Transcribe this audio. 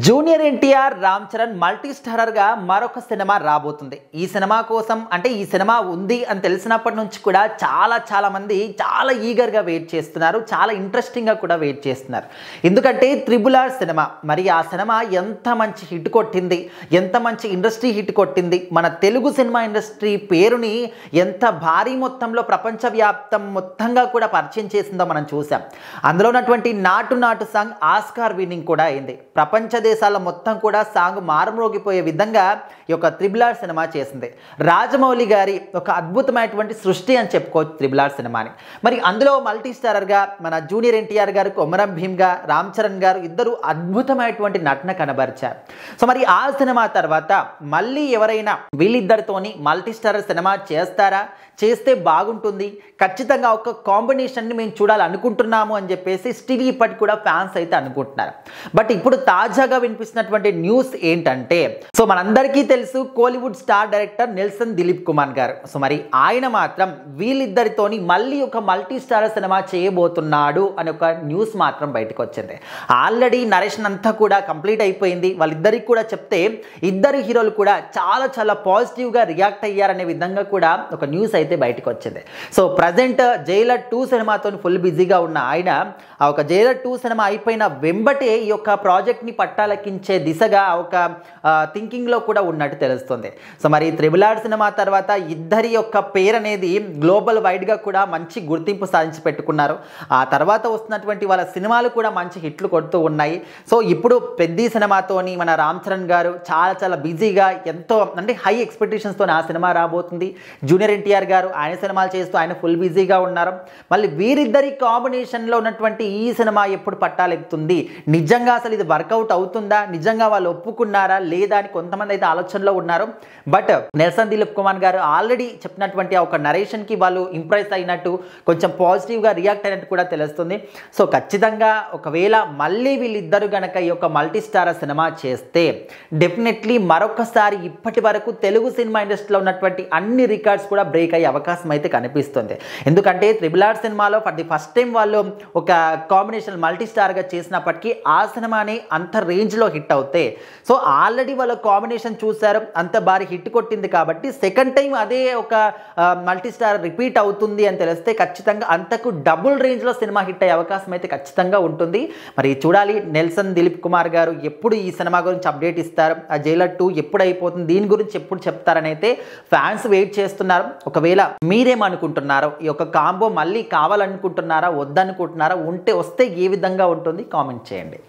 Junior NTR Ram Charan multi starrer గా మరొక cinema రాబోతుంది. ఈ సినిమా కోసం అంటే ఈ సినిమా ఉంది అని తెలిసినప్పటి నుంచి కూడా చాలా మంది చాలా ఈగర్ గా వెయిట్ చేస్తున్నారు. చాలా ఇంట్రెస్టింగ్ గా కూడా వెయిట్ చేస్తున్నారు. ఎందుకంటే RRR సినిమా, మరి ఆ సినిమా ఎంత మంచి హిట్ కొట్టింది, ఎంత మంచి ఇండస్ట్రీ హిట్ కొట్టింది, మన తెలుగు సినిమా ఇండస్ట్రీ పేరుని ఎంత భారీ మొత్తంలో ప్రపంచవ్యాప్తం మొత్తంగా కూడా పరిచయం చేసిందో మనం చూసాం. అందులో ఉన్నటువంటి నాటు సాంగ్ ఆస్కార్ విన్నింగ్ కూడా అయింది. ప్రపంచ దేశాల మొత్తం కూడా సాంగ్ మారుమోగిపోయే విధంగా ఈ యొక్క RRR సినిమా చేసింది. రాజమౌళి గారి ఒక అద్భుతమైనటువంటి సృష్టి అని చెప్పుకోవచ్చు RRR సినిమాని. మరి అందులో మల్టీ స్టారర్గా మన జూనియర్ ఎన్టీఆర్ గారు, కొమరం భీమ్గా రామ్ చరణ్ గారు ఇద్దరు అద్భుతమైనటువంటి నటన కనబరిచారు. సో మరి ఆ సినిమా తర్వాత మళ్ళీ ఎవరైనా వీళ్ళిద్దరితోని మల్టీ స్టారర్ సినిమా చేస్తారా, చేస్తే బాగుంటుంది, ఖచ్చితంగా ఒక కాంబినేషన్ని మేము చూడాలనుకుంటున్నాము అని చెప్పేసి స్టిల్ ఇప్పటికి కూడా ఫ్యాన్స్ అయితే అనుకుంటున్నారు. బట్ ఇప్పుడు తాజాగా వినిపిస్తున్నటువంటి న్యూస్ ఏంటంటే, సో మనందరికీ తెలుసు Kollywood star director Nelson Dilip Kumar గారు. సో మరి ఆయన మాత్రం వీళ్ళిద్దరితోని మళ్ళీ ఒక మల్టీ స్టారర్ సినిమా చేయబోతున్నాడు అని ఒక న్యూస్ మాత్రం బయటకు వచ్చింది. ఆల్రెడీ నరేషన్ అంతా కూడా కంప్లీట్ అయిపోయింది. వాళ్ళిద్దరికి కూడా చెప్తే ఇద్దరు హీరోలు కూడా చాలా పాజిటివ్గా రియాక్ట్ అయ్యారనే విధంగా కూడా ఒక న్యూస్ అయితే బయటకు వచ్చింది. సో ప్రజెంట్ జైలర్ 2 సినిమాతో ఫుల్ బిజీగా ఉన్న ఆయన ఆ ఒక జైలర్ 2 సినిమా అయిపోయిన వెంబటే ఈ యొక్క ప్రాజెక్ట్ని పట్టాలెక్కించే దిశగా ఒక థింకింగ్లో కూడా ఉన్నట్టు తెలుస్తుంది. సో మరి RRR సినిమా తర్వాత ఇద్దరి యొక్క పేరు అనేది గ్లోబల్ వైడ్గా కూడా మంచి గుర్తింపు సాధించి పెట్టుకున్నారు. ఆ తర్వాత వస్తున్నటువంటి వాళ్ళ సినిమాలు కూడా మంచి హిట్లు కొడుతూ ఉన్నాయి. సో ఇప్పుడు పెద్ద సినిమాతోని మన రామ్ చరణ్ గారు చాలా బిజీగా ఎంతో అంటే హై ఎక్స్పెక్టేషన్స్తో ఆ సినిమా రాబోతుంది. జూనియర్ ఎన్టీఆర్ గారు ఆయన సినిమాలు చేస్తూ ఆయన ఫుల్ బిజీగా ఉన్నారు. మళ్ళీ వీరిద్దరి కాంబినేషన్లో ఉన్నటువంటి ఈ సినిమా ఎప్పుడు పట్టాలెక్కుతుంది, నిజంగా అసలు ఇది వర్కౌట్ అవుతుందా, నిజంగా వాళ్ళు ఒప్పుకున్నారా లేదా అని కొంతమంది అయితే ఆలోచనలో ఉన్నారు. బట్ నెల్సన్ దిలీప్ కుమార్ గారు ఆల్రెడీ చెప్పినటువంటి ఒక నరేషన్కి వాళ్ళు ఇంప్రెస్ అయినట్టు, కొంచెం పాజిటివ్గా రియాక్ట్ అయినట్టు కూడా తెలుస్తుంది. సో ఖచ్చితంగా ఒకవేళ మళ్ళీ వీళ్ళిద్దరు గనక ఈ యొక్క మల్టీ స్టారర్ సినిమా చేస్తే డెఫినెట్లీ మరొకసారి ఇప్పటి వరకు తెలుగు సినిమా ఇండస్ట్రీలో ఉన్నటువంటి అన్ని రికార్డ్స్ కూడా బ్రేక్ అయ్యే అవకాశం అయితే కనిపిస్తుంది. ఎందుకంటే RRR సినిమాలో ఫర్ ది ఫస్ట్ టైం వాళ్ళు ఒక కాంబినేషన్ మల్టీ స్టార్గా చేసినప్పటికీ ఆ సినిమాని అంత రేంజ్లో హిట్ అవుతే, సో ఆల్రెడీ వాళ్ళ కాంబినేషన్ చూశారు, అంత భారీ హిట్ కొట్టింది కాబట్టి సెకండ్ టైం అదే ఒక మల్టీ స్టార్ రిపీట్ అవుతుంది అని తెలిస్తే ఖచ్చితంగా అంతకు డబుల్ రేంజ్లో సినిమా హిట్ అయ్యే అవకాశం అయితే ఖచ్చితంగా ఉంటుంది. మరి చూడాలి నెల్సన్ దిలీప్ కుమార్ గారు ఎప్పుడు ఈ సినిమా గురించి అప్డేట్ ఇస్తారు, ఆ జైలర్ 2 ఎప్పుడు అయిపోతుంది, దీని గురించి ఎప్పుడు చెప్తారని అయితే ఫ్యాన్స్ వెయిట్ చేస్తున్నారు. ఒకవేళ మీరేమనుకుంటున్నారో, ఈ యొక్క కాంబో మళ్ళీ కావాలనుకుంటున్నారా, వద్దనుకుంటున్నారా, వస్తే ఏ విధంగా ఉంటుంది కామెంట్ చేయండి.